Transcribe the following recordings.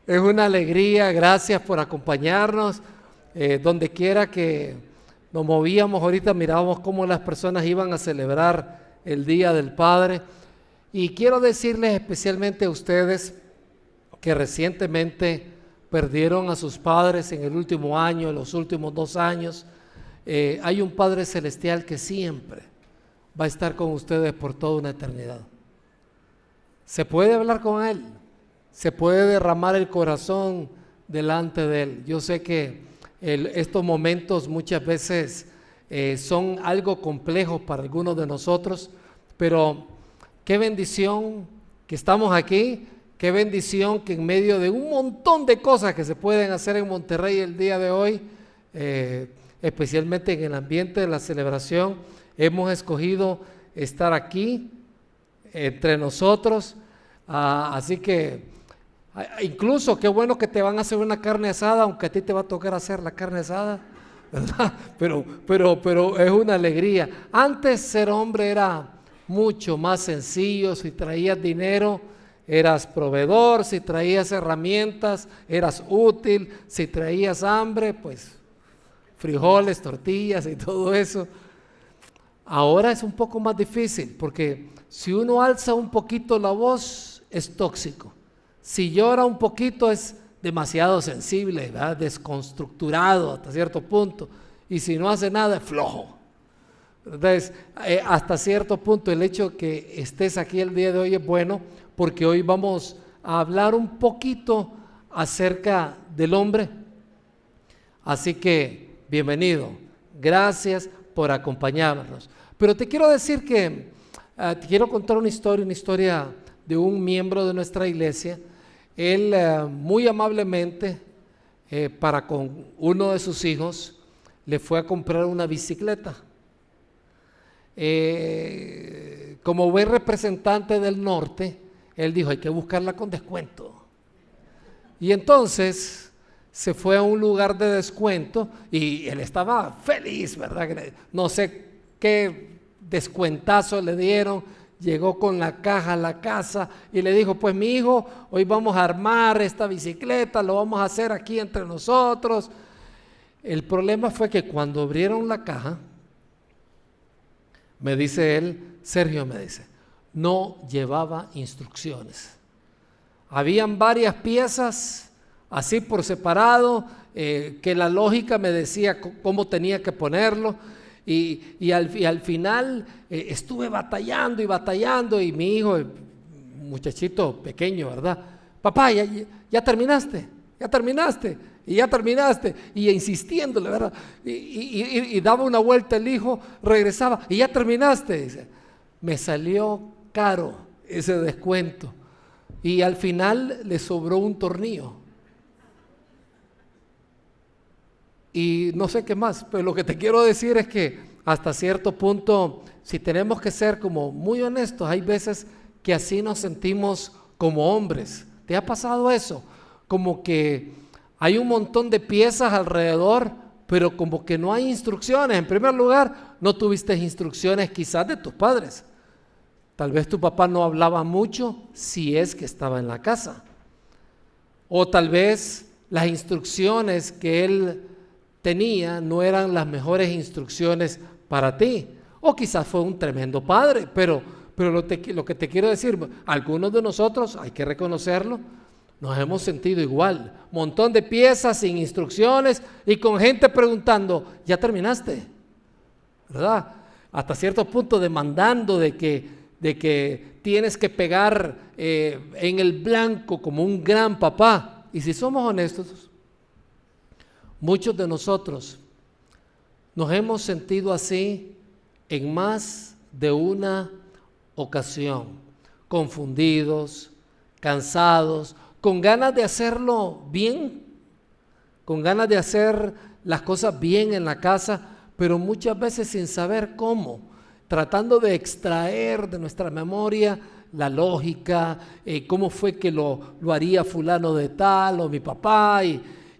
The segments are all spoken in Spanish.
Es una alegría, gracias por acompañarnos. Donde quiera que nos movíamos, ahorita mirábamos cómo las personas iban a celebrar el Día del Padre. Y quiero decirles especialmente a ustedes que recientemente perdieron a sus padres en el último año, en los últimos 2 años. Hay un Padre Celestial que siempre va a estar con ustedes por toda una eternidad. Se puede hablar con Él, se puede derramar el corazón delante de Él. Yo sé que estos momentos muchas veces son algo complejos para algunos de nosotros, pero qué bendición que estamos aquí, qué bendición que en medio de un montón de cosas que se pueden hacer en Monterrey el día de hoy, especialmente en el ambiente de la celebración, hemos escogido estar aquí entre nosotros. Así que incluso qué bueno que te van a hacer una carne asada, aunque a ti te va a tocar hacer la carne asada, ¿verdad? Pero es una alegría. Antes ser hombre era mucho más sencillo. Si traías dinero, eras proveedor. Si traías herramientas, eras útil. Si traías hambre, pues frijoles, tortillas y todo eso. Ahora es un poco más difícil, porque si uno alza un poquito la voz, es tóxico. Si llora un poquito, es demasiado sensible, ¿verdad? Desconstructurado hasta cierto punto. Y si no hace nada, es flojo. Entonces, hasta cierto punto, el hecho que estés aquí el día de hoy es bueno, porque hoy vamos a hablar un poquito acerca del hombre. Así que, bienvenido. Gracias por acompañarnos. Pero te quiero decir que, te quiero contar una historia de un miembro de nuestra iglesia. Él muy amablemente, para con uno de sus hijos, le fue a comprar una bicicleta. Como buen representante del norte, él dijo, hay que buscarla con descuento. Y entonces se fue a un lugar de descuento y él estaba feliz, ¿verdad? No sé qué descuentazo le dieron. Llegó con la caja a la casa y le dijo, pues mi hijo, hoy vamos a armar esta bicicleta, lo vamos a hacer aquí entre nosotros. El problema fue que cuando abrieron la caja, me dice él, Sergio me dice, no llevaba instrucciones. Habían varias piezas así por separado, que la lógica me decía cómo tenía que ponerlo. Y al final estuve batallando y mi hijo, muchachito pequeño, ¿verdad? Papá, ya terminaste, y insistiéndole, ¿verdad? Y daba una vuelta el hijo, regresaba, y ya terminaste, dice. Me salió caro ese descuento y al final le sobró un tornillo. Y no sé qué más, pero lo que te quiero decir es que hasta cierto punto, si tenemos que ser como muy honestos, hay veces que así nos sentimos como hombres. ¿Te ha pasado eso? Como que hay un montón de piezas alrededor, pero como que no hay instrucciones. En primer lugar, no tuviste instrucciones quizás de tus padres. Tal vez tu papá no hablaba mucho si es que estaba en la casa. O tal vez las instrucciones que él tenía no eran las mejores instrucciones para ti, o quizás fue un tremendo padre, pero lo que te quiero decir, algunos de nosotros, hay que reconocerlo, nos hemos sentido igual, montón de piezas sin instrucciones y con gente preguntando, ¿ya terminaste? ¿Verdad? Hasta cierto punto demandando de que tienes que pegar en el blanco como un gran papá. Y si somos honestos, muchos de nosotros nos hemos sentido así en más de una ocasión, confundidos, cansados, con ganas de hacerlo bien, con ganas de hacer las cosas bien en la casa, pero muchas veces sin saber cómo, tratando de extraer de nuestra memoria la lógica, cómo fue que lo haría fulano de tal o mi papá,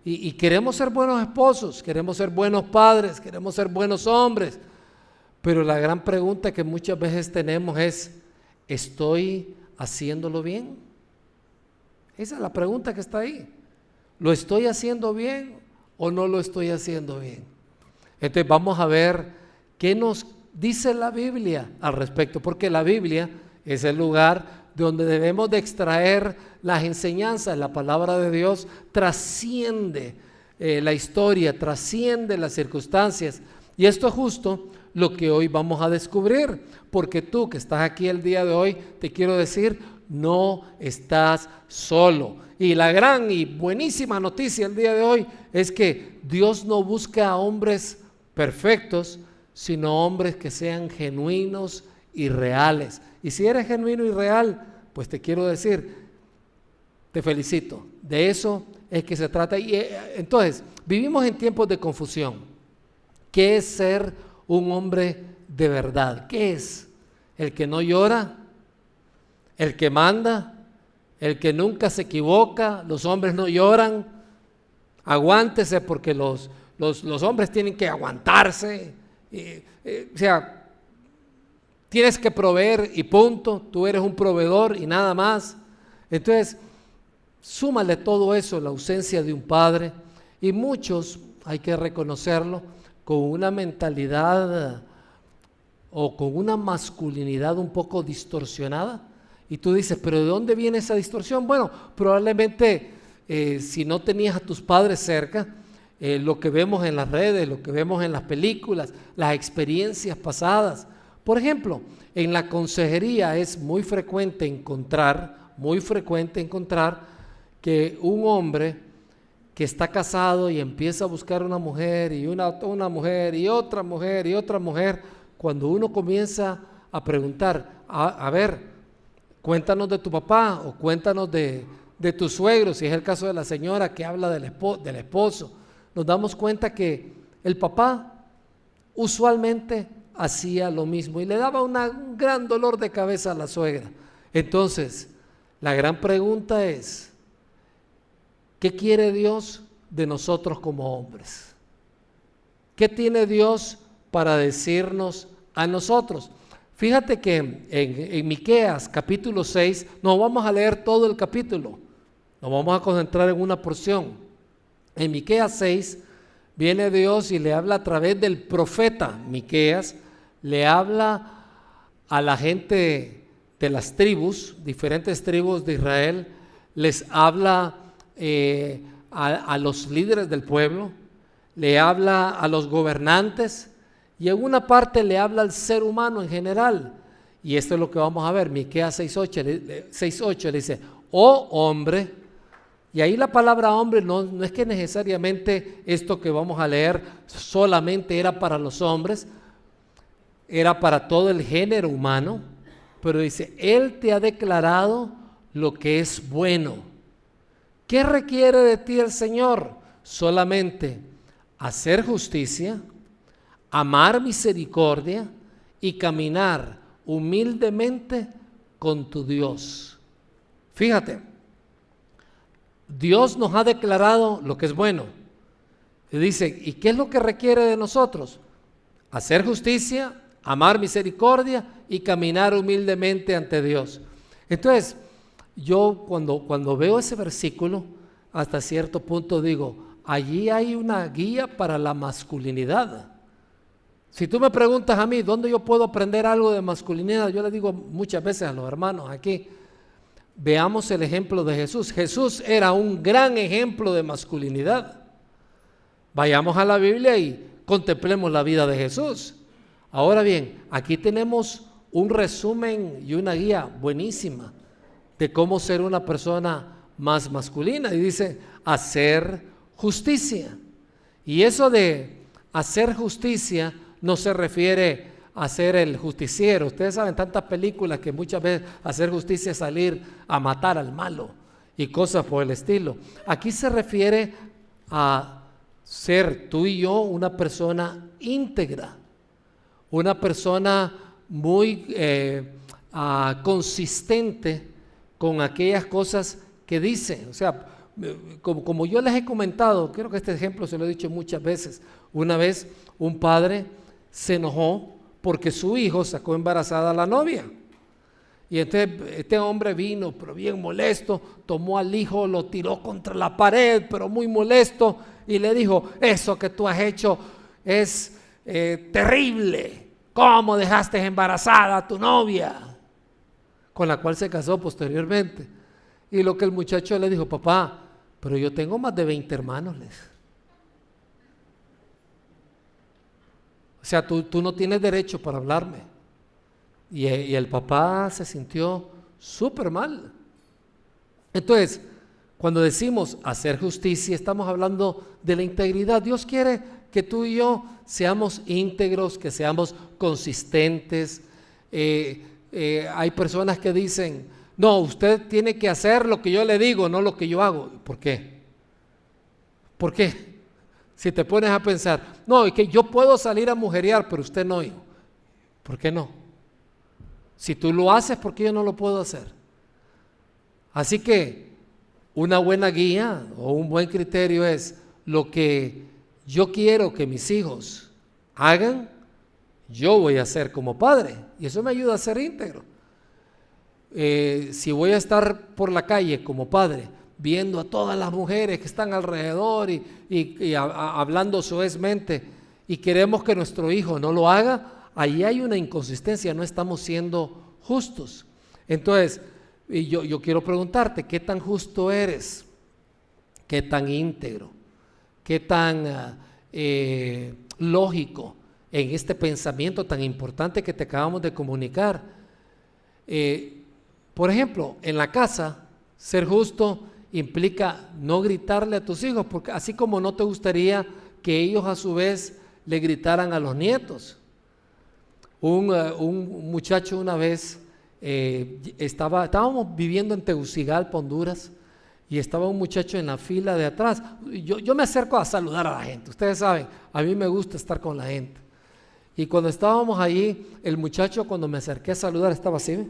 y queremos ser buenos esposos, queremos ser buenos padres, queremos ser buenos hombres, pero la gran pregunta que muchas veces tenemos es, ¿estoy haciéndolo bien? Esa es la pregunta que está ahí. ¿Lo estoy haciendo bien o no lo estoy haciendo bien? Entonces vamos a ver qué nos dice la Biblia al respecto, porque la Biblia es el lugar donde debemos de extraer las enseñanzas. La palabra de Dios trasciende la historia, trasciende las circunstancias, y esto es justo lo que hoy vamos a descubrir, porque tú que estás aquí el día de hoy, te quiero decir, no estás solo. Y la gran y buenísima noticia el día de hoy es que Dios no busca a hombres perfectos, sino hombres que sean genuinos y reales. Y si eres genuino y real, pues te quiero decir, te felicito. De eso es que se trata. Y entonces, vivimos en tiempos de confusión. ¿Qué es ser un hombre de verdad? ¿Qué es? ¿El que no llora? ¿El que manda? ¿El que nunca se equivoca? Los hombres no lloran. Aguántese, porque los hombres tienen que aguantarse. O sea, tienes que proveer y punto. Tú eres un proveedor y nada más. Entonces, súmale todo eso, la ausencia de un padre, y muchos, hay que reconocerlo, con una mentalidad o con una masculinidad un poco distorsionada. Y tú dices, ¿pero de dónde viene esa distorsión? Bueno, probablemente si no tenías a tus padres cerca, lo que vemos en las redes, lo que vemos en las películas, las experiencias pasadas. Por ejemplo, en la consejería es muy frecuente encontrar que un hombre que está casado y empieza a buscar una mujer y una mujer y otra mujer y otra mujer, cuando uno comienza a preguntar, a ver, cuéntanos de tu papá o cuéntanos de tu suegro, si es el caso de la señora que habla del esposo, nos damos cuenta que el papá usualmente hacía lo mismo y le daba un gran dolor de cabeza a la suegra. Entonces, la gran pregunta es, ¿qué quiere Dios de nosotros como hombres? ¿Qué tiene Dios para decirnos a nosotros? Fíjate que en Miqueas capítulo 6, no vamos a leer todo el capítulo, nos vamos a concentrar en una porción. En Miqueas 6 viene Dios y le habla a través del profeta Miqueas, le habla a la gente de las tribus, diferentes tribus de Israel, les habla a los líderes del pueblo, le habla a los gobernantes y en una parte le habla al ser humano en general. Y esto es lo que vamos a ver. Miqueas 6:8 le dice, oh hombre, y ahí la palabra hombre no es que necesariamente esto que vamos a leer solamente era para los hombres, era para todo el género humano, pero dice, Él te ha declarado lo que es bueno. ¿Qué requiere de ti el Señor? Solamente hacer justicia, amar misericordia y caminar humildemente con tu Dios. Fíjate, Dios nos ha declarado lo que es bueno. Y dice, ¿y qué es lo que requiere de nosotros? Hacer justicia, amar misericordia y caminar humildemente ante Dios. Entonces, yo cuando veo ese versículo, hasta cierto punto digo, allí hay una guía para la masculinidad. Si tú me preguntas a mí, ¿dónde yo puedo aprender algo de masculinidad? Yo le digo muchas veces a los hermanos aquí, veamos el ejemplo de Jesús. Jesús era un gran ejemplo de masculinidad. Vayamos a la Biblia y contemplemos la vida de Jesús. Ahora bien, aquí tenemos un resumen y una guía buenísima de cómo ser una persona más masculina, y dice hacer justicia. Y eso de hacer justicia no se refiere a ser el justiciero. Ustedes saben tantas películas que muchas veces hacer justicia es salir a matar al malo y cosas por el estilo. Aquí se refiere a ser tú y yo una persona íntegra, una persona muy consistente con aquellas cosas que dice. O sea, como yo les he comentado, creo que este ejemplo se lo he dicho muchas veces. Una vez un padre se enojó porque su hijo sacó embarazada a la novia. Y entonces este hombre vino, pero bien molesto, tomó al hijo, lo tiró contra la pared, pero muy molesto, y le dijo: eso que tú has hecho es terrible. ¿Cómo dejaste embarazada a tu novia? Con la cual se casó posteriormente. Y lo que el muchacho le dijo: papá, pero yo tengo más de 20 hermanos. O sea, tú no tienes derecho para hablarme. Y el papá se sintió súper mal. Entonces, cuando decimos hacer justicia, estamos hablando de la integridad. Dios quiere que tú y yo seamos íntegros, que seamos consistentes. Hay personas que dicen: no, usted tiene que hacer lo que yo le digo, no lo que yo hago. ¿Por qué? ¿Por qué? Si te pones a pensar, no, es que yo puedo salir a mujerear, pero usted no, hijo. ¿Por qué no? Si tú lo haces, ¿por qué yo no lo puedo hacer? Así que una buena guía o un buen criterio es: lo que yo quiero que mis hijos hagan, yo voy a hacer como padre, y eso me ayuda a ser íntegro. Si voy a estar por la calle como padre, viendo a todas las mujeres que están alrededor y hablando soezmente, y queremos que nuestro hijo no lo haga, ahí hay una inconsistencia, no estamos siendo justos. Entonces, yo quiero preguntarte: ¿qué tan justo eres? ¿Qué tan íntegro? ¿Qué tan lógico en este pensamiento tan importante que te acabamos de comunicar? Por ejemplo, en la casa, ser justo implica no gritarle a tus hijos, porque así como no te gustaría que ellos a su vez le gritaran a los nietos. Un muchacho una vez, estábamos viviendo en Tegucigalpa, Honduras, y estaba un muchacho en la fila de atrás. Yo me acerco a saludar a la gente, ustedes saben, a mí me gusta estar con la gente. Y cuando estábamos allí, el muchacho, cuando me acerqué a saludar, estaba así, ¿ve?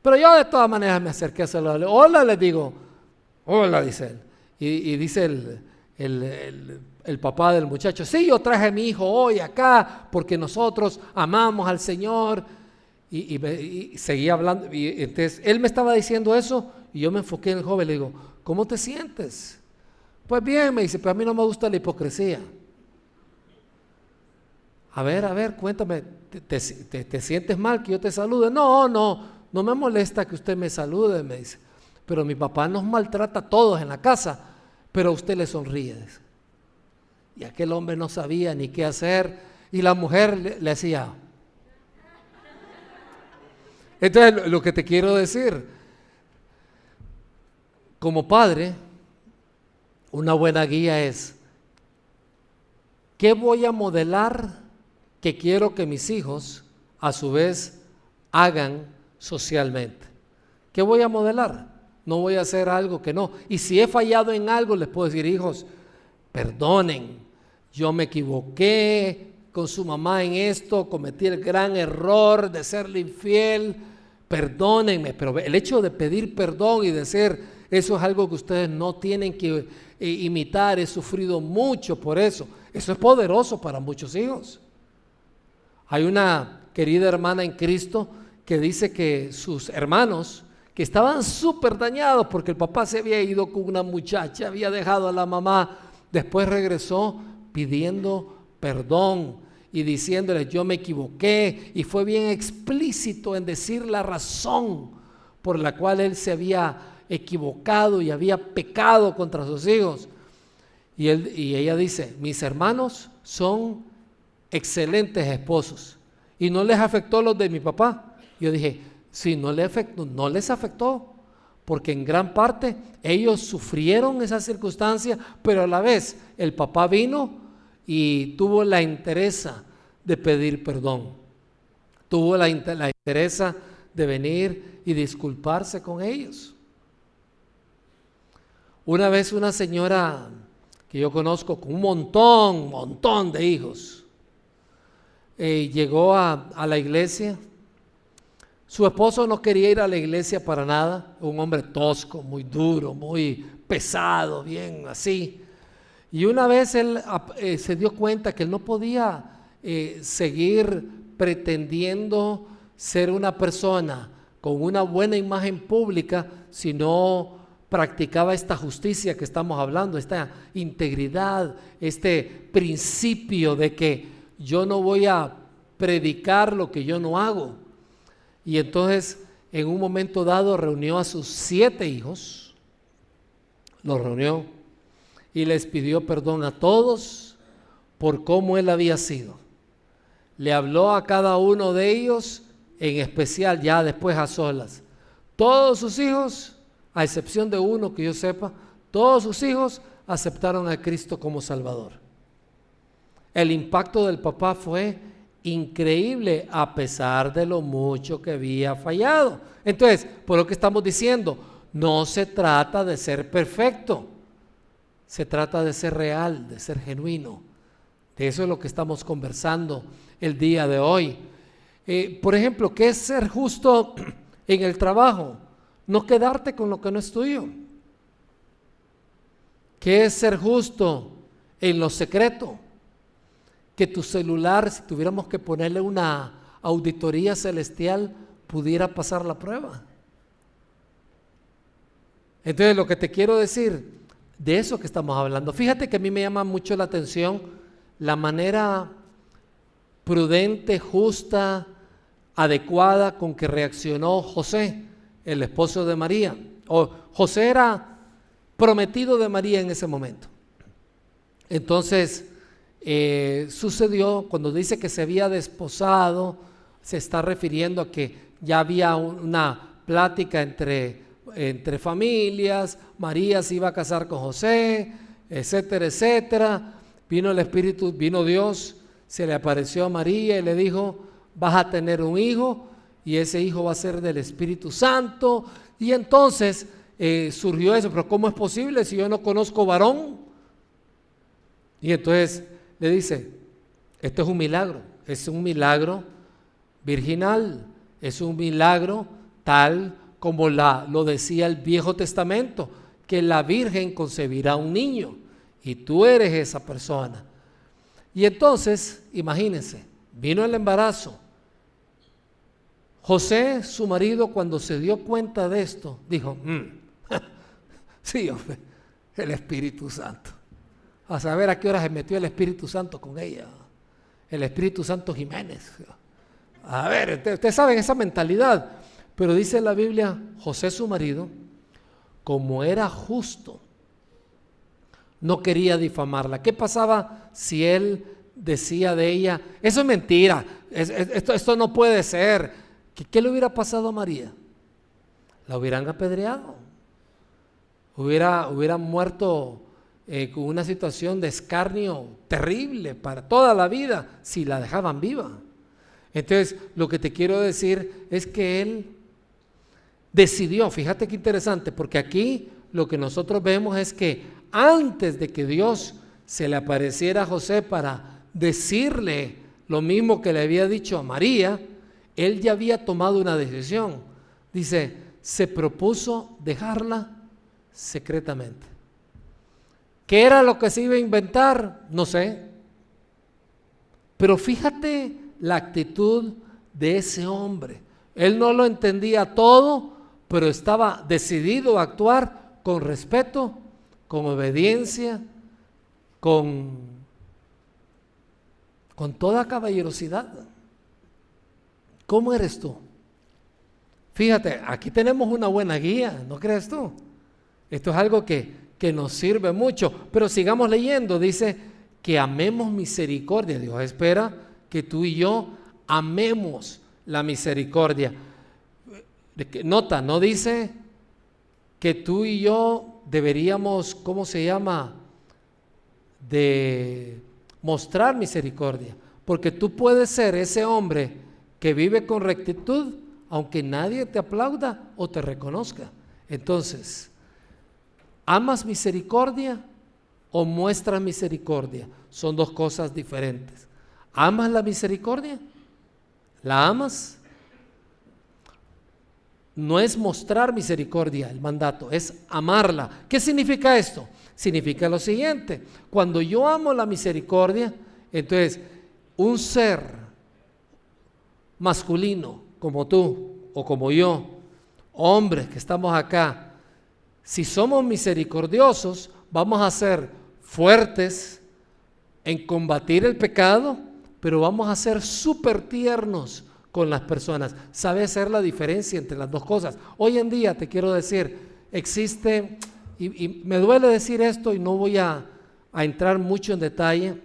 Pero yo de todas maneras me acerqué a saludarle. Hola, le digo. Hola, dice él. Y dice el papá del muchacho: sí, yo traje a mi hijo hoy acá porque nosotros amamos al Señor. Y seguía hablando. Y entonces él me estaba diciendo eso y yo me enfoqué en el joven. Le digo: ¿cómo te sientes? Pues bien, me dice, pero a mí no me gusta la hipocresía. A ver, cuéntame, ¿te sientes mal que yo te salude? No me molesta que usted me salude, me dice, pero mi papá nos maltrata a todos en la casa, pero a usted le sonríe. Dice. Y aquel hombre no sabía ni qué hacer, y la mujer le hacía. Entonces, lo que te quiero decir, como padre, una buena guía es: ¿qué voy a modelar que quiero que mis hijos a su vez hagan socialmente? ¿Qué voy a modelar? No voy a hacer algo que no. Y si he fallado en algo, les puedo decir: hijos, perdonen, yo me equivoqué con su mamá en esto, cometí el gran error de serle infiel, perdónenme. Pero el hecho de pedir perdón y decir: eso es algo que ustedes no tienen que imitar, he sufrido mucho por eso. Eso es poderoso para muchos hijos. Hay una querida hermana en Cristo que dice que sus hermanos, que estaban súper dañados porque el papá se había ido con una muchacha, había dejado a la mamá, después regresó pidiendo perdón y diciéndole: yo me equivoqué, y fue bien explícito en decir la razón por la cual él se había equivocado y había pecado contra sus hijos. Y ella dice: mis hermanos son excelentes esposos y no les afectó los de mi papá. Yo dije: sí, no les afectó, porque en gran parte ellos sufrieron esa circunstancia, pero a la vez el papá vino y tuvo la entereza de pedir perdón, tuvo la entereza de venir y disculparse con ellos. Una vez una señora que yo conozco con un montón de hijos, llegó a la iglesia. Su esposo no quería ir a la iglesia para nada, un hombre tosco, muy duro, muy pesado, bien así. Y una vez él se dio cuenta que él no podía seguir pretendiendo ser una persona con una buena imagen pública si no practicaba esta justicia que estamos hablando, esta integridad, este principio de que yo no voy a predicar lo que yo no hago. Y entonces en un momento dado reunió a sus 7 hijos, los reunió y les pidió perdón a todos por cómo él había sido. Le habló a cada uno de ellos, en especial ya después a solas. Todos sus hijos, a excepción de uno que yo sepa, todos sus hijos aceptaron a Cristo como Salvador. El impacto del papá fue increíble a pesar de lo mucho que había fallado. Entonces, por lo que estamos diciendo, no se trata de ser perfecto, se trata de ser real, de ser genuino. De eso es lo que estamos conversando el día de hoy. Por ejemplo, ¿qué es ser justo en el trabajo? No quedarte con lo que no es tuyo. ¿Qué es ser justo en lo secreto? Que tu celular, si tuviéramos que ponerle una auditoría celestial, pudiera pasar la prueba. Entonces, lo que te quiero decir, de eso que estamos hablando, fíjate que a mí me llama mucho la atención la manera prudente, justa, adecuada con que reaccionó José, el esposo de María. José era prometido de María en ese momento. Entonces, sucedió, cuando dice que se había desposado, se está refiriendo a que ya había una plática entre familias, María se iba a casar con José, etcétera, etcétera. Vino Dios, se le apareció a María y le dijo: vas a tener un hijo y ese hijo va a ser del Espíritu Santo. Y entonces surgió eso, pero ¿cómo es posible si yo no conozco varón? Y entonces le dice: esto es un milagro virginal, es un milagro tal como lo decía el Viejo Testamento, que la Virgen concebirá un niño y tú eres esa persona. Y entonces, imagínense, vino el embarazo. José, su marido, cuando se dio cuenta de esto, dijo: sí, hombre, el Espíritu Santo. A saber a qué hora se metió el Espíritu Santo con ella. El Espíritu Santo Jiménez. A ver, ustedes saben esa mentalidad. Pero dice la Biblia, José, su marido, como era justo, no quería difamarla. ¿Qué pasaba si él decía de ella: eso es mentira, esto no puede ser? ¿Qué le hubiera pasado a María? La hubieran apedreado, hubiera muerto con una situación de escarnio terrible para toda la vida si la dejaban viva. Entonces, lo que te quiero decir es que él decidió, fíjate qué interesante, porque aquí lo que nosotros vemos es que antes de que Dios se le apareciera a José para decirle lo mismo que le había dicho a María, él ya había tomado una decisión. Dice, se propuso dejarla secretamente. ¿Qué era lo que se iba a inventar? No sé. Pero fíjate la actitud de ese hombre. Él no lo entendía todo, pero estaba decidido a actuar con respeto, con obediencia, con toda caballerosidad. ¿Cómo eres tú? Fíjate, aquí tenemos una buena guía, ¿no crees tú? Esto es algo que nos sirve mucho, pero sigamos leyendo. Dice que amemos misericordia. Dios espera que tú y yo amemos la misericordia. Nota, no dice que tú y yo deberíamos, ¿cómo se llama?, de mostrar misericordia, porque tú puedes ser ese hombre que vive con rectitud aunque nadie te aplauda o te reconozca. Entonces, ¿amas misericordia o muestras misericordia? Son dos cosas diferentes. ¿Amas la misericordia? ¿La amas? No es mostrar misericordia el mandato, es amarla. ¿Qué significa esto? Significa lo siguiente: cuando yo amo la misericordia, entonces un ser masculino como tú o como yo, hombres que estamos acá, si somos misericordiosos, vamos a ser fuertes en combatir el pecado, pero vamos a ser súper tiernos con las personas. Sabe hacer la diferencia entre las dos cosas. Hoy en día, te quiero decir, existe, y me duele decir esto y no voy a entrar mucho en detalle.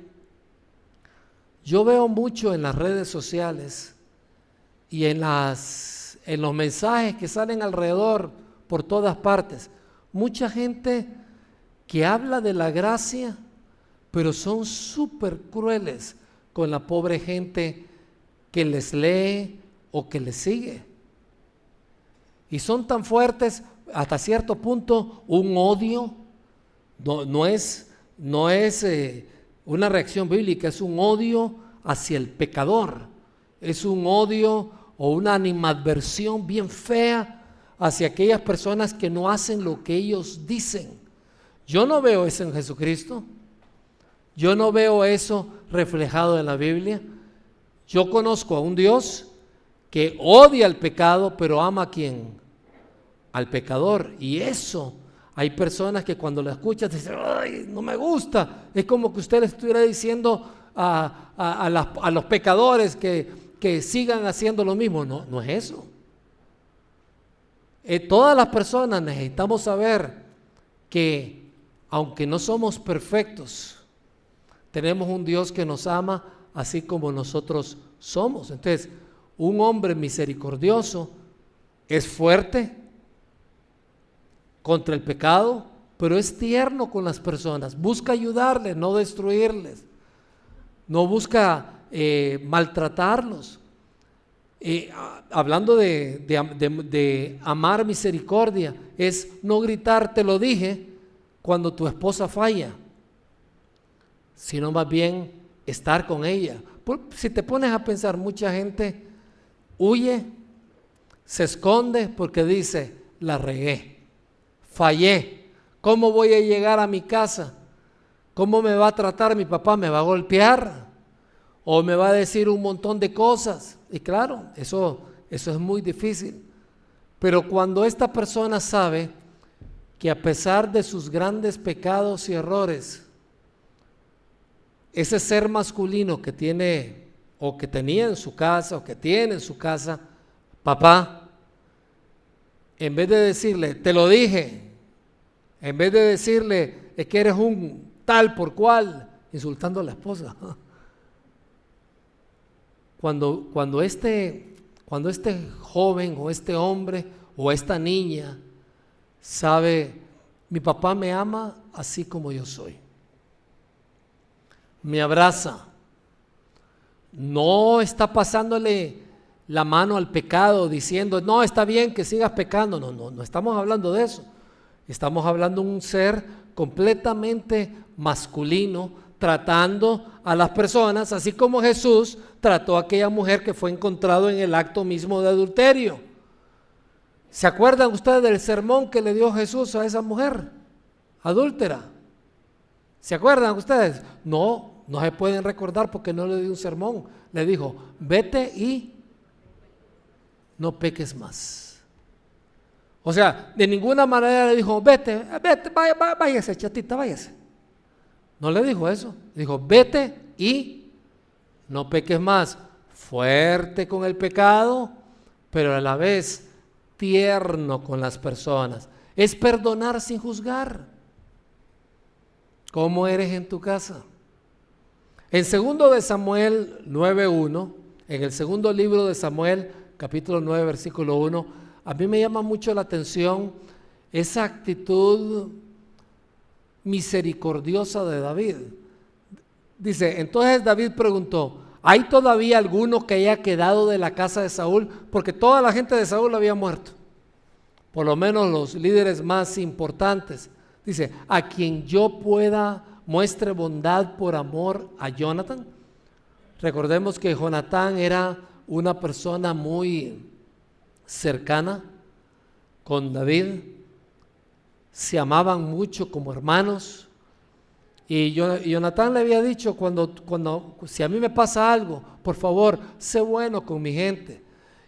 Yo veo mucho en las redes sociales y en los mensajes que salen alrededor por todas partes, mucha gente que habla de la gracia, pero son súper crueles con la pobre gente que les lee o que les sigue. Y son tan fuertes, hasta cierto punto, un odio, no es una reacción bíblica, es un odio hacia el pecador, es un odio o una animadversión bien fea hacia aquellas personas que no hacen lo que ellos dicen. Yo no veo eso en Jesucristo, yo no veo eso reflejado en la Biblia. Yo conozco a un Dios que odia el pecado, pero ama a ¿quién? Al pecador. Y eso, hay personas que cuando lo escuchas dicen, ay, no me gusta. Es como que usted le estuviera diciendo a los pecadores que sigan haciendo lo mismo. No, no es eso. Todas las personas necesitamos saber que aunque no somos perfectos, tenemos un Dios que nos ama así como nosotros somos. Entonces, un hombre misericordioso es fuerte contra el pecado, pero es tierno con las personas, busca ayudarles, no destruirles, no busca maltratarlos. Hablando de amar misericordia, es no gritar te lo dije cuando tu esposa falla, sino más bien estar con ella. Si te pones a pensar, mucha gente huye, se esconde porque dice, la regué, fallé, ¿cómo voy a llegar a mi casa? ¿Cómo me va a tratar mi papá? ¿Me va a golpear? ¿O me va a decir un montón de cosas? Y claro, eso es muy difícil. Pero cuando esta persona sabe que a pesar de sus grandes pecados y errores, ese ser masculino que tiene o que tenía en su casa o que tiene en su casa, papá, en vez de decirle, te lo dije, en vez de decirle, es que eres un tal por cual, insultando a la esposa. Cuando este joven o este hombre o esta niña sabe, mi papá me ama así como yo soy, me abraza, no está pasándole la mano al pecado diciendo, no, está bien que sigas pecando, no estamos hablando de eso, estamos hablando de un ser completamente masculino, tratando a las personas, así como Jesús trató a aquella mujer que fue encontrado en el acto mismo de adulterio. ¿Se acuerdan ustedes del sermón que le dio Jesús a esa mujer adúltera? ¿Se acuerdan ustedes? No se pueden recordar porque no le dio un sermón. Le dijo, vete y no peques más. O sea, de ninguna manera le dijo, vete, váyase, chatita, váyase. No le dijo eso. Dijo, vete y no peques más. Fuerte con el pecado, pero a la vez tierno con las personas. Es perdonar sin juzgar. ¿Cómo eres en tu casa? En 2 de Samuel 9:1, en el segundo libro de Samuel, capítulo 9, versículo 1, a mí me llama mucho la atención esa actitud misericordiosa de David. Dice, entonces David preguntó, ¿hay todavía alguno que haya quedado de la casa de Saúl? Porque toda la gente de Saúl había muerto, por lo menos los líderes más importantes. Dice, a quien yo pueda muestre bondad por amor a Jonathan. Recordemos que Jonatán era una persona muy cercana con David, se amaban mucho como hermanos, y Jonatán le había dicho, si a mí me pasa algo, por favor, sé bueno con mi gente.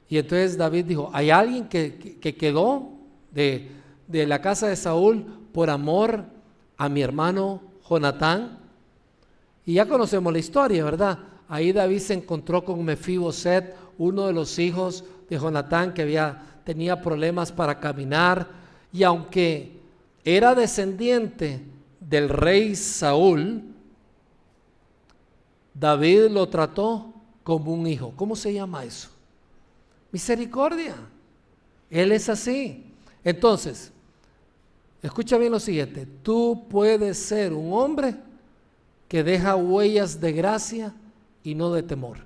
Y entonces David dijo, hay alguien que quedó de la casa de Saúl por amor a mi hermano Jonatán. Y ya conocemos la historia, ¿verdad? Ahí David se encontró con Mefiboset, uno de los hijos de Jonatán que tenía problemas para caminar. Y aunque era descendiente del rey Saúl, David lo trató como un hijo. ¿Cómo se llama eso? Misericordia. Él es así. Entonces, escucha bien lo siguiente: tú puedes ser un hombre que deja huellas de gracia y no de temor.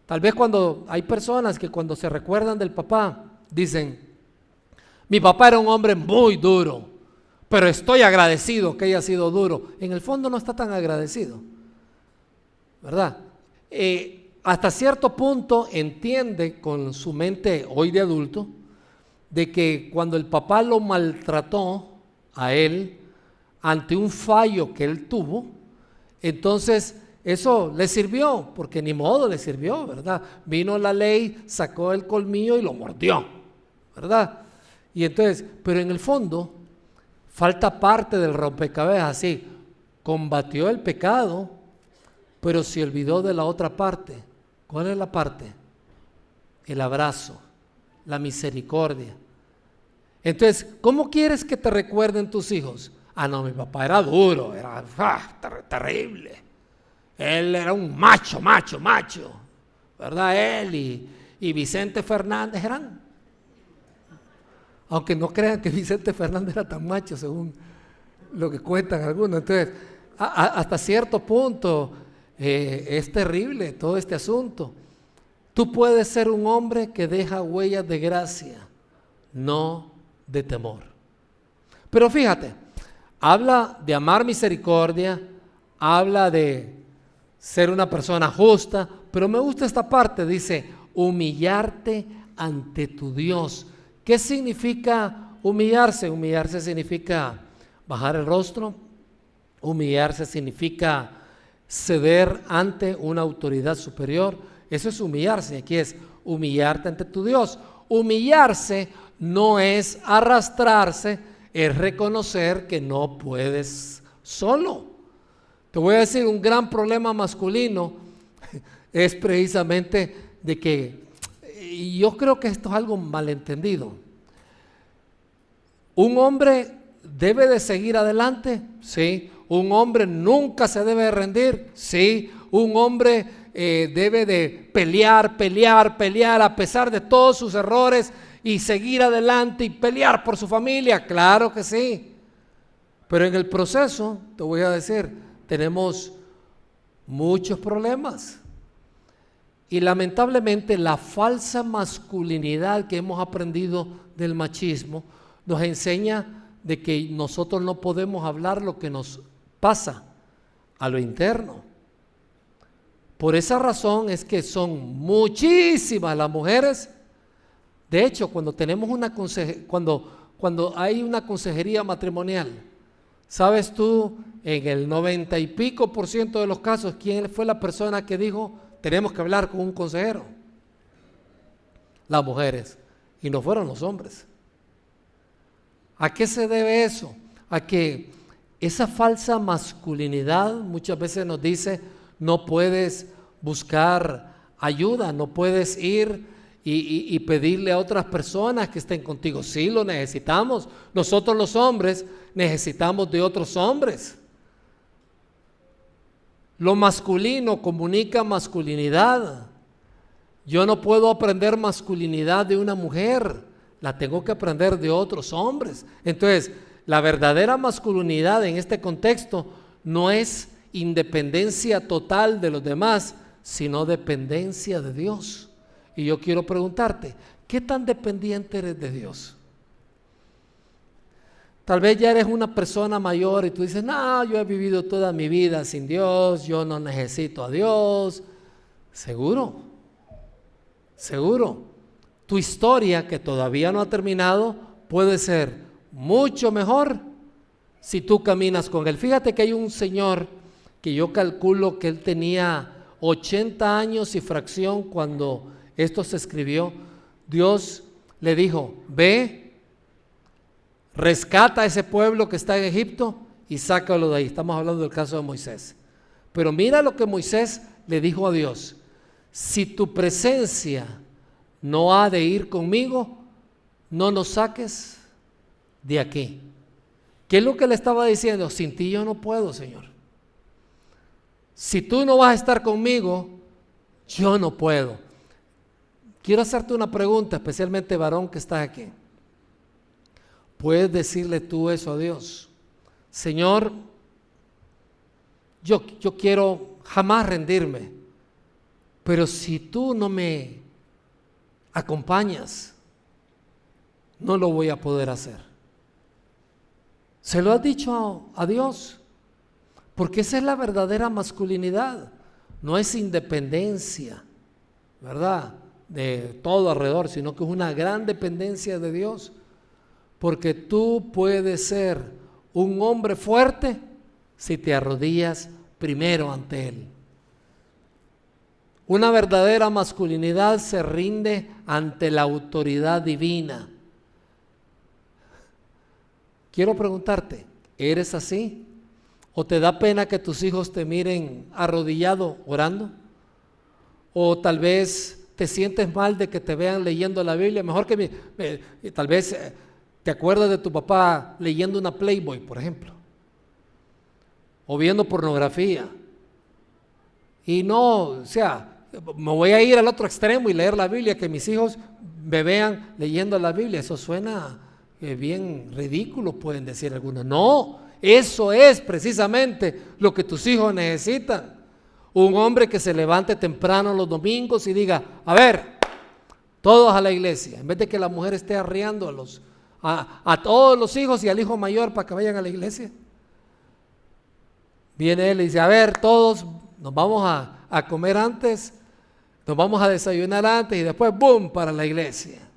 Tal vez cuando hay personas que cuando se recuerdan del papá dicen, mi papá era un hombre muy duro, pero estoy agradecido que haya sido duro. En el fondo no está tan agradecido, ¿verdad? Hasta cierto punto entiende con su mente hoy de adulto de que cuando el papá lo maltrató a él ante un fallo que él tuvo, entonces eso le sirvió, porque ni modo le sirvió, ¿verdad? Vino la ley, sacó el colmillo y lo mordió, ¿verdad? Y entonces, pero en el fondo falta parte del rompecabezas, sí, combatió el pecado, pero se olvidó de la otra parte. ¿Cuál es la parte? El abrazo, la misericordia. Entonces, ¿cómo quieres que te recuerden tus hijos? Ah, no, mi papá era duro, era terrible. Él era un macho, ¿verdad? Él y Vicente Fernández eran, aunque no crean que Vicente Fernández era tan macho según lo que cuentan algunos. Entonces, hasta cierto punto es terrible todo este asunto. Tú puedes ser un hombre que deja huellas de gracia, no de temor. Pero fíjate, habla de amar misericordia, habla de ser una persona justa, pero me gusta esta parte, dice, humillarte ante tu Dios. ¿Qué significa humillarse? Humillarse significa bajar el rostro, humillarse significa ceder ante una autoridad superior. Eso es humillarse, aquí es humillarte ante tu Dios. Humillarse no es arrastrarse, es reconocer que no puedes solo. Te voy a decir, un gran problema masculino es precisamente de que, y yo creo que esto es algo malentendido. Un hombre debe de seguir adelante, sí. Un hombre nunca se debe de rendir, sí. Un hombre debe de pelear a pesar de todos sus errores y seguir adelante y pelear por su familia, claro que sí. Pero en el proceso, te voy a decir, tenemos muchos problemas. Y lamentablemente la falsa masculinidad que hemos aprendido del machismo nos enseña de que nosotros no podemos hablar lo que nos pasa a lo interno. Por esa razón es que son muchísimas las mujeres. De hecho, cuando tenemos cuando hay una consejería matrimonial, ¿sabes tú en el 90 y pico % de los casos quién fue la persona que dijo tenemos que hablar con un consejero? Las mujeres, y no fueron los hombres. ¿A qué se debe eso? A que esa falsa masculinidad muchas veces nos dice no puedes buscar ayuda, no puedes ir y pedirle a otras personas que estén contigo. Sí, lo necesitamos. Nosotros los hombres necesitamos de otros hombres. Lo masculino comunica masculinidad. Yo no puedo aprender masculinidad de una mujer, la tengo que aprender de otros hombres. Entonces, la verdadera masculinidad en este contexto no es independencia total de los demás, sino dependencia de Dios. Y yo quiero preguntarte, ¿qué tan dependiente eres de Dios? Tal vez ya eres una persona mayor y tú dices, no, yo he vivido toda mi vida sin Dios, yo no necesito a Dios. Seguro, tu historia que todavía no ha terminado puede ser mucho mejor si tú caminas con Él. Fíjate que hay un señor que yo calculo que él tenía 80 años y fracción cuando esto se escribió, Dios le dijo: ve, rescata a ese pueblo que está en Egipto y sácalo de ahí. Estamos hablando del caso de Moisés. Pero mira lo que Moisés le dijo a Dios: si tu presencia no ha de ir conmigo, no nos saques de aquí. ¿Qué es lo que le estaba diciendo? Sin ti yo no puedo, Señor. Si tú no vas a estar conmigo, yo no puedo. Quiero hacerte una pregunta, especialmente varón que estás aquí. ¿Puedes decirle tú eso a Dios? Señor, yo quiero jamás rendirme, pero si tú no me acompañas, no lo voy a poder hacer. ¿Se lo has dicho a Dios? Porque esa es la verdadera masculinidad. No es independencia, ¿verdad?, de todo alrededor, sino que es una gran dependencia de Dios. Porque tú puedes ser un hombre fuerte si te arrodillas primero ante Él. Una verdadera masculinidad se rinde ante la autoridad divina. Quiero preguntarte, ¿eres así? ¿O te da pena que tus hijos te miren arrodillado orando? ¿O tal vez te sientes mal de que te vean leyendo la Biblia? Mejor que tal vez te acuerdas de tu papá leyendo una Playboy, por ejemplo, o viendo pornografía. Y no, o sea, me voy a ir al otro extremo y leer la Biblia, que mis hijos me vean leyendo la Biblia. Eso suena bien ridículo, pueden decir algunos. No, eso es precisamente lo que tus hijos necesitan. Un hombre que se levante temprano los domingos y diga: a ver, todos a la iglesia, en vez de que la mujer esté arriando a todos los hijos y al hijo mayor para que vayan a la iglesia. Viene él y dice: a ver, todos nos vamos a comer antes, nos vamos a desayunar antes y después ¡boom!, para la iglesia.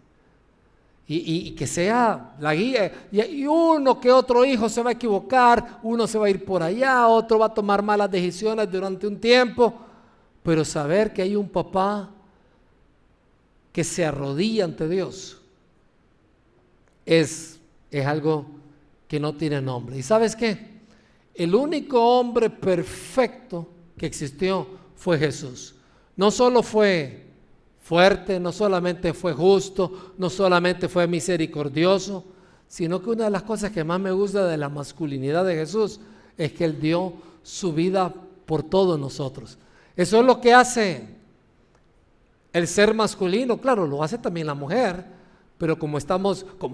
Y que sea la guía. Y uno que otro hijo se va a equivocar, uno se va a ir por allá, otro va a tomar malas decisiones durante un tiempo, pero saber que hay un papá que se arrodilla ante Dios es algo que no tiene nombre. ¿Y sabes qué? El único hombre perfecto que existió fue Jesús. No solo fue fuerte, no solamente fue justo, no solamente fue misericordioso, sino que una de las cosas que más me gusta de la masculinidad de Jesús es que Él dio su vida por todos nosotros. Eso es lo que hace el ser masculino. Claro, lo hace también la mujer, pero como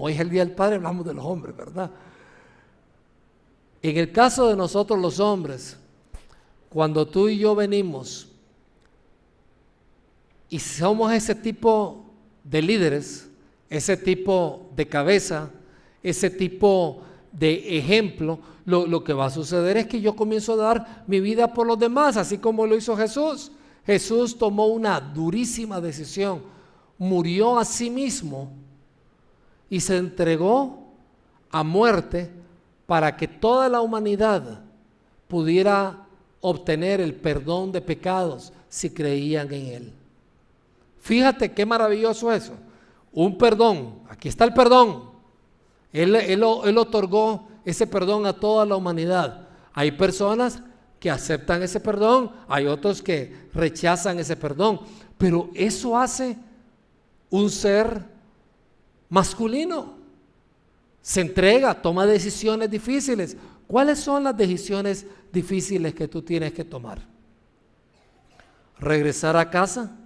hoy es el Día del Padre, hablamos de los hombres, ¿verdad? En el caso de nosotros los hombres, cuando tú y yo venimos y somos ese tipo de líderes, ese tipo de cabeza, ese tipo de ejemplo, lo que va a suceder es que yo comienzo a dar mi vida por los demás, así como lo hizo Jesús. Jesús tomó una durísima decisión, murió a sí mismo y se entregó a muerte para que toda la humanidad pudiera obtener el perdón de pecados si creían en Él. Fíjate qué maravilloso eso. Un perdón, aquí está el perdón. Él otorgó ese perdón a toda la humanidad. Hay personas que aceptan ese perdón, hay otros que rechazan ese perdón, pero eso hace un ser masculino. Se entrega, toma decisiones difíciles. ¿Cuáles son las decisiones difíciles que tú tienes que tomar? ¿Regresar a casa?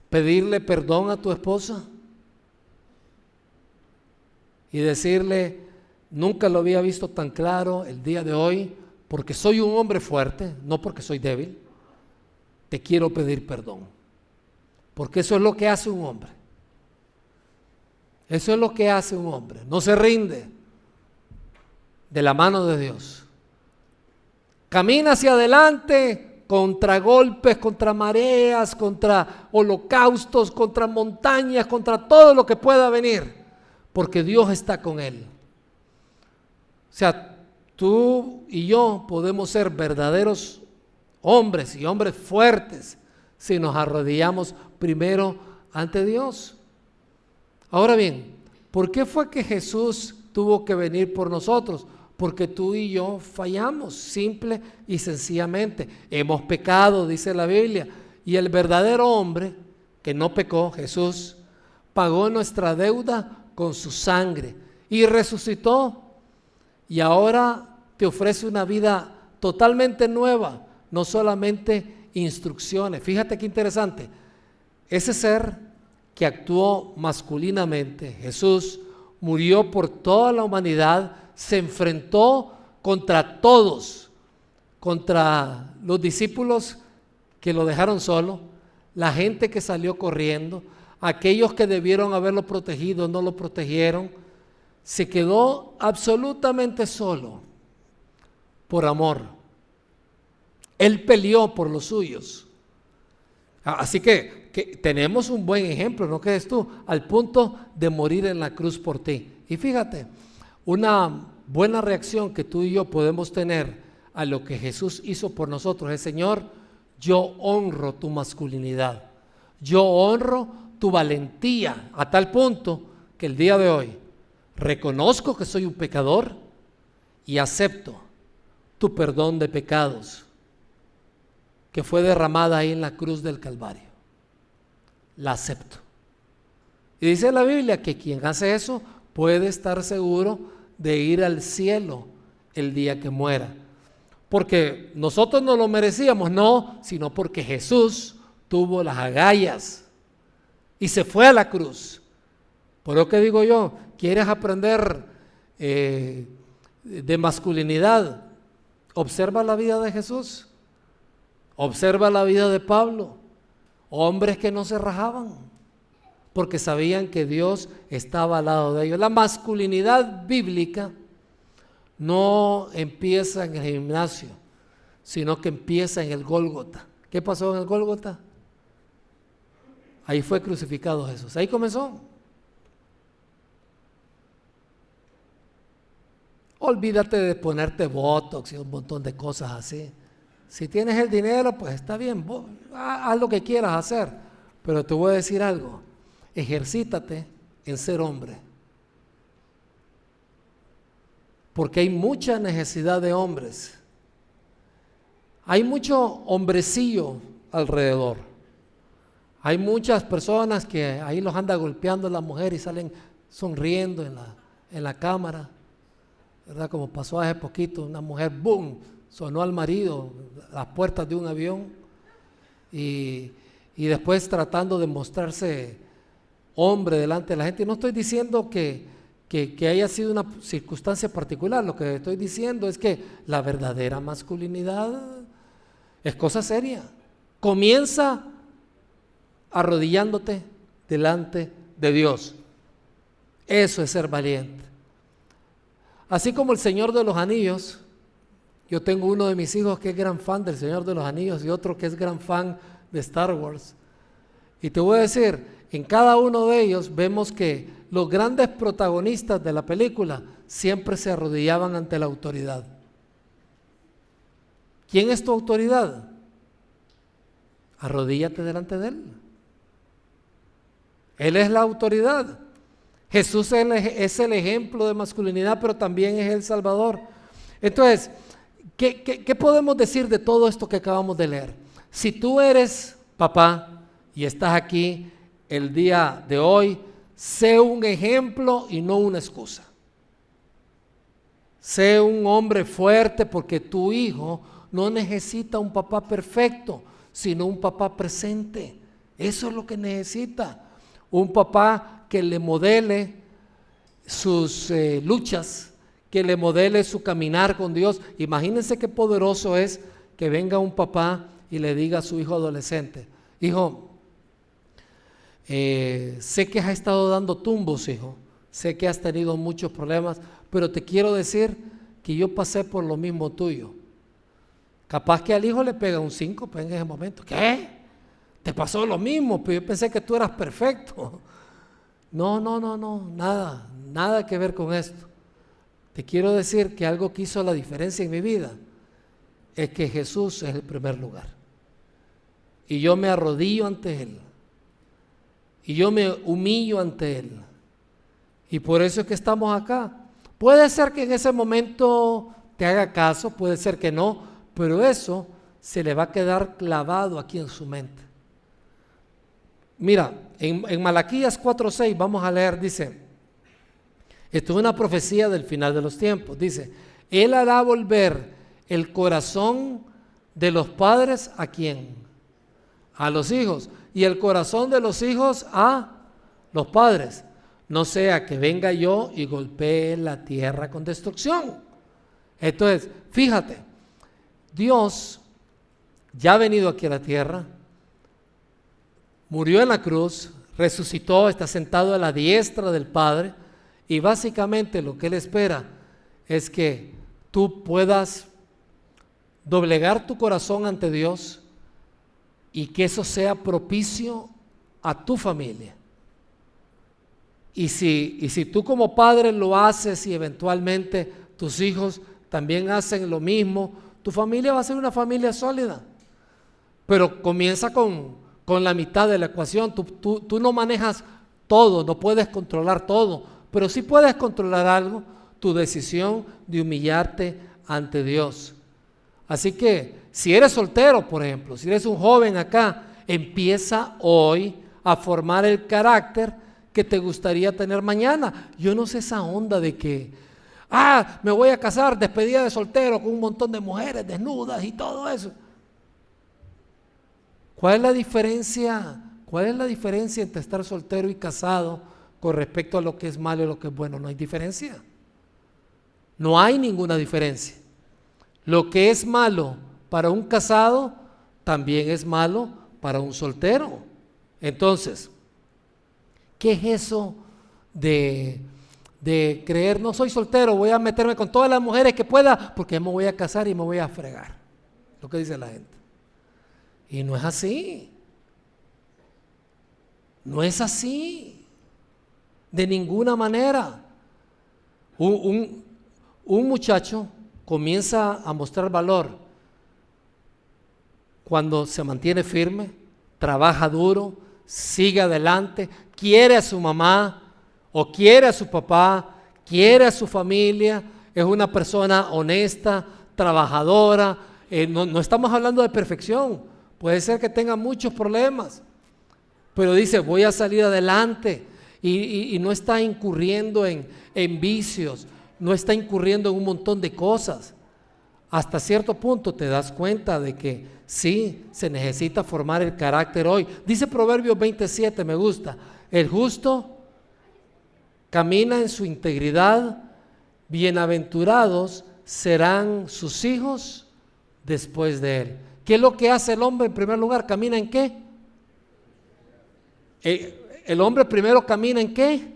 ¿Pedirle perdón a tu esposa? Y decirle: nunca lo había visto tan claro el día de hoy, porque soy un hombre fuerte, no porque soy débil. Te quiero pedir perdón. Porque eso es lo que hace un hombre. Eso es lo que hace un hombre. No se rinde de la mano de Dios. Camina hacia adelante contra golpes, contra mareas, contra holocaustos, contra montañas, contra todo lo que pueda venir, porque Dios está con él. O sea, tú y yo podemos ser verdaderos hombres y hombres fuertes si nos arrodillamos primero ante Dios. Ahora bien, ¿por qué fue que Jesús tuvo que venir por nosotros? Porque tú y yo fallamos, simple y sencillamente. Hemos pecado, dice la Biblia, y el verdadero hombre que no pecó, Jesús, pagó nuestra deuda con su sangre y resucitó. Y ahora te ofrece una vida totalmente nueva, no solamente instrucciones. Fíjate qué interesante. Ese ser que actuó masculinamente, Jesús, murió por toda la humanidad, se enfrentó contra todos, contra los discípulos que lo dejaron solo, la gente que salió corriendo, aquellos que debieron haberlo protegido, no lo protegieron. Se quedó absolutamente solo por amor. Él peleó por los suyos. Así que tenemos un buen ejemplo, ¿no crees tú? Al punto de morir en la cruz por ti. Y fíjate, una buena reacción que tú y yo podemos tener a lo que Jesús hizo por nosotros es: Señor, yo honro tu masculinidad, yo honro tu valentía, a tal punto que el día de hoy reconozco que soy un pecador y acepto tu perdón de pecados que fue derramada ahí en la cruz del Calvario. La acepto. Y dice la Biblia que quien hace eso puede estar seguro de ir al cielo el día que muera. Porque nosotros no lo merecíamos, no, sino porque Jesús tuvo las agallas y se fue a la cruz. Por lo que digo yo, ¿quieres aprender de masculinidad? Observa la vida de Jesús, observa la vida de Pablo, hombres que no se rajaban, porque sabían que Dios estaba al lado de ellos. La masculinidad bíblica no empieza en el gimnasio, sino que empieza en el Gólgota. ¿Qué pasó en el Gólgota? Ahí fue crucificado Jesús, ahí comenzó. Olvídate de ponerte botox y un montón de cosas así. Si tienes el dinero, pues está bien, haz lo que quieras hacer, pero te voy a decir algo: ejercítate en ser hombre, porque hay mucha necesidad de hombres, hay mucho hombrecillo alrededor, hay muchas personas que ahí los anda golpeando la mujer y salen sonriendo en la cámara, ¿verdad? Como pasó hace poquito, una mujer, ¡boom!, sonó al marido las puertas de un avión y después tratando de mostrarse hombre delante de la gente. No estoy diciendo que haya sido una circunstancia particular, lo que estoy diciendo es que la verdadera masculinidad es cosa seria. Comienza arrodillándote delante de Dios. Eso es ser valiente. Así como el Señor de los Anillos. Yo tengo uno de mis hijos que es gran fan del Señor de los Anillos y otro que es gran fan de Star Wars. Y te voy a decir, en cada uno de ellos vemos que los grandes protagonistas de la película siempre se arrodillaban ante la autoridad. ¿Quién es tu autoridad? Arrodíllate delante de Él. Él es la autoridad. Jesús es el ejemplo de masculinidad, pero también es el Salvador. Entonces, ¿qué podemos decir de todo esto que acabamos de leer? Si tú eres papá y estás aquí el día de hoy, sé un ejemplo y no una excusa. Sé un hombre fuerte, porque tu hijo no necesita un papá perfecto, sino un papá presente. Eso es lo que necesita. Un papá que le modele sus luchas, que le modele su caminar con Dios. Imagínense qué poderoso es que venga un papá y le diga a su hijo adolescente: hijo, sé que has estado dando tumbos, hijo, sé que has tenido muchos problemas, pero te quiero decir que yo pasé por lo mismo tuyo. Capaz que al hijo le pega un 5 pues en ese momento. ¿Qué? ¿Te pasó lo mismo? Pero yo pensé que tú eras perfecto. No, nada que ver con esto. Te quiero decir que algo que hizo la diferencia en mi vida es que Jesús es el primer lugar. y yo me arrodillo ante Él y yo me humillo ante Él. Y por eso es que estamos acá. Puede ser que en ese momento te haga caso, puede ser que no, pero eso se le va a quedar clavado aquí en su mente. Mira, en Malaquías 4:6 vamos a leer, dice, esto es una profecía del final de los tiempos, dice, Él hará volver el corazón de los padres ¿a quién? A los hijos, y el corazón de los hijos a los padres, no sea que venga yo y golpee la tierra con destrucción. Entonces, fíjate, Dios ya ha venido aquí a la tierra, murió en la cruz, resucitó, está sentado a la diestra del Padre, y básicamente lo que Él espera es que tú puedas doblegar tu corazón ante Dios y que eso sea propicio a tu familia. Y si tú como padre lo haces y eventualmente tus hijos también hacen lo mismo, tu familia va a ser una familia sólida. Pero comienza con la mitad de la ecuación. Tú no manejas todo, no puedes controlar todo, pero sí puedes controlar algo, tu decisión de humillarte ante Dios. Así que si eres soltero, por ejemplo, si eres un joven acá, empieza hoy a formar el carácter que te gustaría tener mañana. Yo no sé esa onda de que, me voy a casar, despedida de soltero con un montón de mujeres desnudas y todo eso. ¿Cuál es la diferencia? ¿Cuál es la diferencia entre estar soltero y casado con respecto a lo que es malo y lo que es bueno? No hay diferencia. No hay ninguna diferencia. Lo que es malo para un casado también es malo para un soltero. Entonces, ¿qué es eso de creer, no soy soltero, voy a meterme con todas las mujeres que pueda porque me voy a casar y me voy a fregar? Lo que dice la gente. Y no es así. No es así. De ninguna manera. Un muchacho comienza a mostrar valor cuando se mantiene firme, trabaja duro, sigue adelante, quiere a su mamá o quiere a su papá, quiere a su familia, es una persona honesta, trabajadora. No estamos hablando de perfección, puede ser que tenga muchos problemas, pero dice voy a salir adelante y no está incurriendo en vicios, no está incurriendo en un montón de cosas. Hasta cierto punto te das cuenta de que sí, se necesita formar el carácter hoy. Dice Proverbios 27, me gusta, el justo camina en su integridad, bienaventurados serán sus hijos después de él. ¿Qué es lo que hace el hombre en primer lugar? ¿Camina en qué? El hombre primero camina en qué?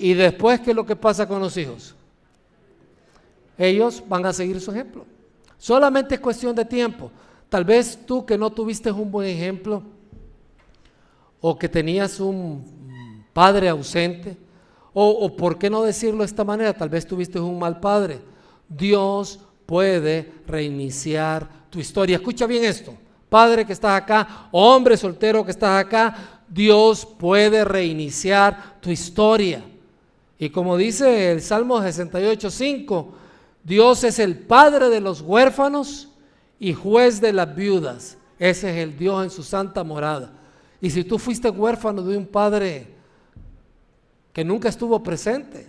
Y después, ¿qué es lo que pasa con los hijos? Ellos van a seguir su ejemplo. Solamente es cuestión de tiempo. Tal vez tú que no tuviste un buen ejemplo o que tenías un padre ausente o por qué no decirlo de esta manera, tal vez tuviste un mal padre. Dios puede reiniciar tu historia. Escucha bien esto, padre que estás acá, hombre soltero que estás acá, Dios puede reiniciar tu historia. Y como dice el Salmo 68:5, Dios es el padre de los huérfanos y juez de las viudas. Ese es el Dios en su santa morada. Y si tú fuiste huérfano de un padre que nunca estuvo presente,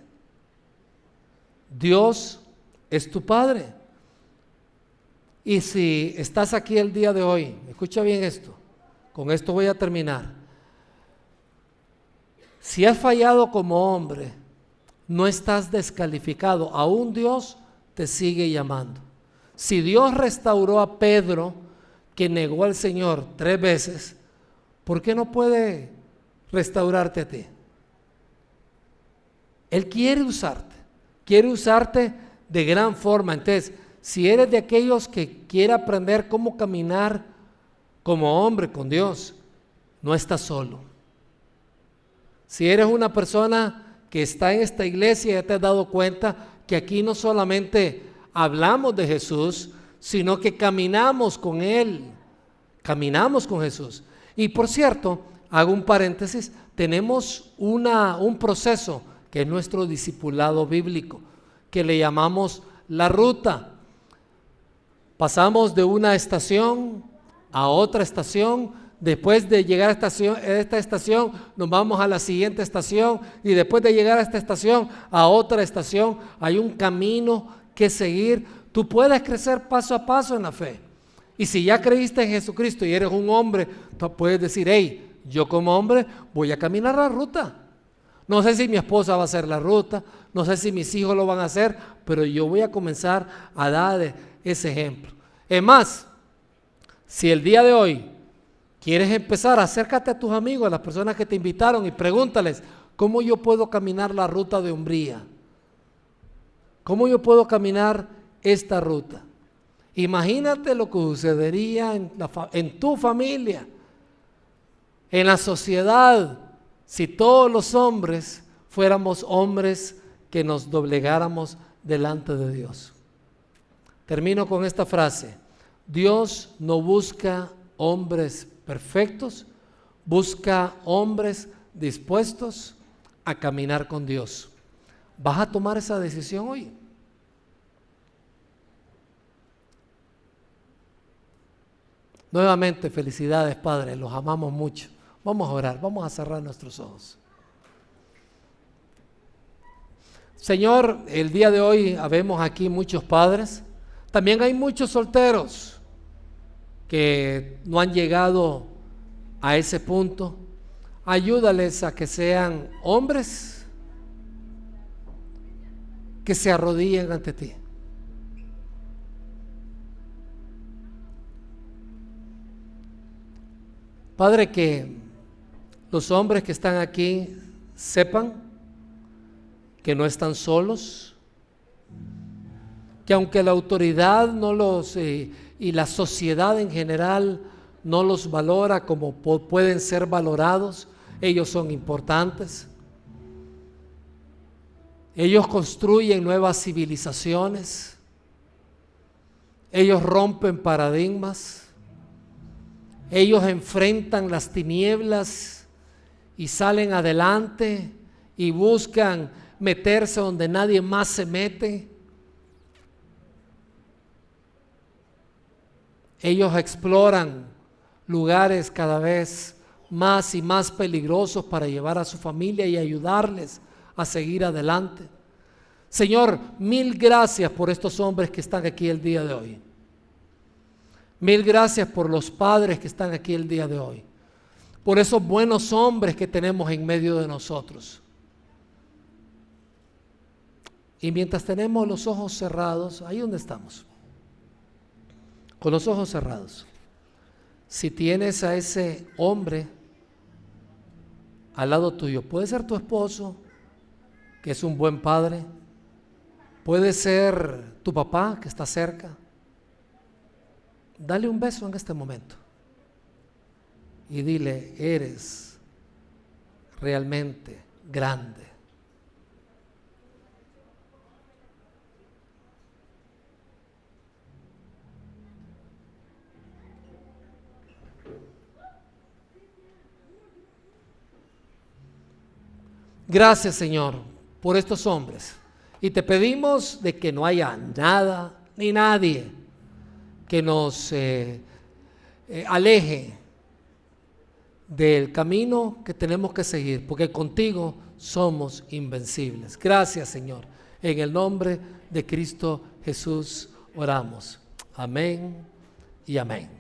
Dios es tu padre. Y si estás aquí el día de hoy, escucha bien esto, con esto voy a terminar. Si has fallado como hombre, no estás descalificado, aún Dios te sigue llamando. Si Dios restauró a Pedro, que negó al Señor 3 veces, ¿por qué no puede restaurarte a ti? Él quiere usarte de gran forma. Entonces, si eres de aquellos que quiere aprender cómo caminar como hombre con Dios, no estás solo. Si eres una persona que está en esta iglesia, ya te has dado cuenta que aquí no solamente hablamos de Jesús, sino que caminamos con Él. caminamos con Jesús. Y por cierto, hago un paréntesis, tenemos un proceso que es nuestro discipulado bíblico, que le llamamos la ruta. Pasamos de una estación a otra estación. Después de llegar a esta estación, nos vamos a la siguiente estación, y después de llegar a esta estación, a otra estación. Hay un camino que seguir. Tú puedes crecer paso a paso en la fe. Y si ya creíste en Jesucristo y eres un hombre, tú puedes decir, hey, yo como hombre voy a caminar la ruta. No sé si mi esposa va a hacer la ruta, no sé si mis hijos lo van a hacer, pero yo voy a comenzar a dar ese ejemplo. Es más, si el día de hoy quieres empezar, acércate a tus amigos, a las personas que te invitaron, y pregúntales, ¿cómo yo puedo caminar la ruta de hombría? ¿Cómo yo puedo caminar esta ruta? Imagínate lo que sucedería en tu familia, en la sociedad, si todos los hombres fuéramos hombres que nos doblegáramos delante de Dios. Termino con esta frase: Dios no busca hombres perfectos, busca hombres dispuestos a caminar con Dios. ¿Vas a tomar esa decisión hoy? Nuevamente, felicidades, Padre, los amamos mucho. Vamos a orar, vamos a cerrar nuestros ojos. Señor, el día de hoy habemos aquí muchos padres, también hay muchos solteros que no han llegado a ese punto. Ayúdales a que sean hombres que se arrodillen ante ti. Padre, que los hombres que están aquí sepan que no están solos, que aunque la autoridad no los y la sociedad en general no los valora como pueden ser valorados, ellos son importantes. Ellos construyen nuevas civilizaciones, ellos rompen paradigmas, ellos enfrentan las tinieblas y salen adelante y buscan meterse donde nadie más se mete. Ellos exploran lugares cada vez más y más peligrosos para llevar a su familia y ayudarles a seguir adelante. Señor, mil gracias por estos hombres que están aquí el día de hoy. Mil gracias por los padres que están aquí el día de hoy, por esos buenos hombres que tenemos en medio de nosotros. Y mientras tenemos los ojos cerrados, ahí donde estamos, con los ojos cerrados, si tienes a ese hombre al lado tuyo, puede ser tu esposo, que es un buen padre, puede ser tu papá que está cerca. Dale un beso en este momento y dile: eres realmente grande. Gracias, Señor, por estos hombres, y te pedimos de que no haya nada ni nadie que nos aleje del camino que tenemos que seguir, porque contigo somos invencibles. Gracias, Señor. En el nombre de Cristo Jesús oramos. Amén y amén.